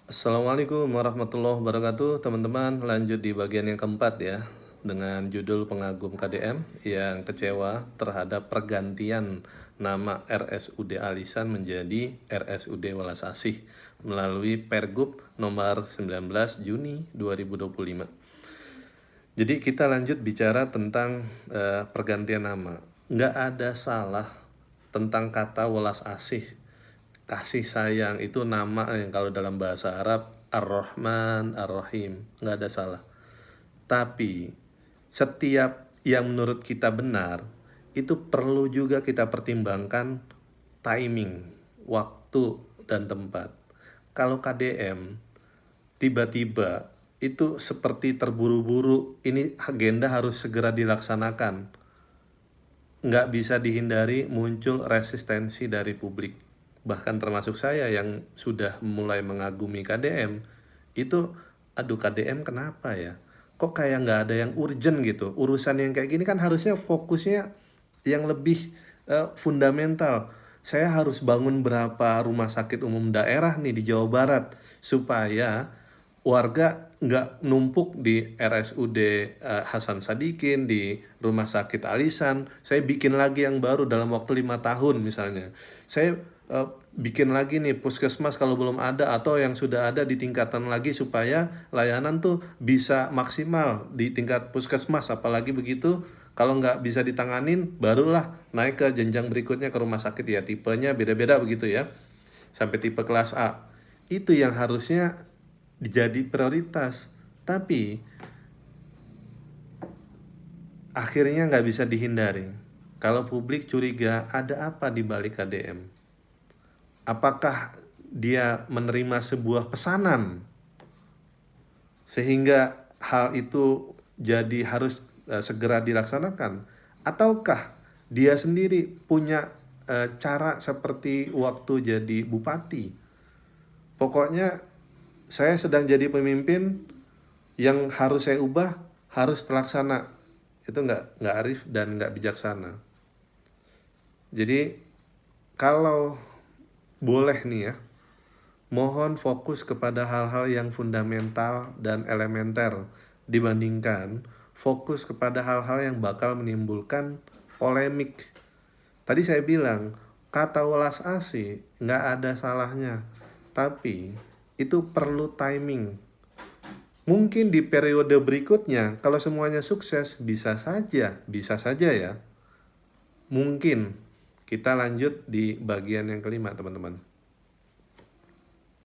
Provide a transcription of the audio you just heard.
Assalamualaikum warahmatullahi wabarakatuh, teman-teman. Lanjut di bagian yang keempat ya, dengan judul pengagum KDM yang kecewa terhadap pergantian nama RSUD Alisan menjadi RSUD Welas Asih melalui Pergub nomor 19 Juni 2025. Jadi kita lanjut bicara tentang pergantian nama. Nggak ada salah tentang kata Welas Asih. Kasih sayang itu nama yang kalau dalam bahasa Arab Ar-Rahman, Ar-Rahim, nggak ada salah. Tapi setiap yang menurut kita benar itu perlu juga kita pertimbangkan timing, waktu, dan tempat. Kalau KDM tiba-tiba itu seperti terburu-buru, ini agenda harus segera dilaksanakan, nggak bisa dihindari muncul resistensi dari publik. Bahkan termasuk saya yang sudah mulai mengagumi KDM, itu aduh KDM kenapa ya? Kok kayak nggak ada yang urgent gitu. Urusan yang kayak gini kan harusnya fokusnya yang lebih fundamental. Saya harus bangun berapa rumah sakit umum daerah nih di Jawa Barat supaya warga nggak numpuk di RSUD Hasan Sadikin, di Rumah Sakit Alisan. Saya bikin lagi yang baru dalam waktu 5 tahun misalnya. Saya bikin lagi nih puskesmas kalau belum ada, atau yang sudah ada ditingkatkan lagi supaya layanan tuh bisa maksimal di tingkat puskesmas. Apalagi begitu, kalau nggak bisa ditanganin, barulah naik ke jenjang berikutnya ke rumah sakit ya. Tipenya beda-beda begitu ya, sampai tipe kelas A. Itu yang harusnya jadi prioritas, tapi akhirnya nggak bisa dihindari. Kalau publik curiga ada apa di balik KDM, apakah dia menerima sebuah pesanan sehingga hal itu jadi harus segera dilaksanakan, ataukah dia sendiri punya cara seperti waktu jadi bupati. Pokoknya saya sedang jadi pemimpin, yang harus saya ubah harus terlaksana. Itu nggak arif dan nggak bijaksana. Jadi kalau boleh nih ya, mohon fokus kepada hal-hal yang fundamental dan elementer dibandingkan fokus kepada hal-hal yang bakal menimbulkan polemik. Tadi saya bilang kata welas asih nggak ada salahnya, tapi itu perlu timing. Mungkin di periode berikutnya kalau semuanya sukses bisa saja ya. Mungkin. Kita lanjut di bagian yang kelima, teman-teman.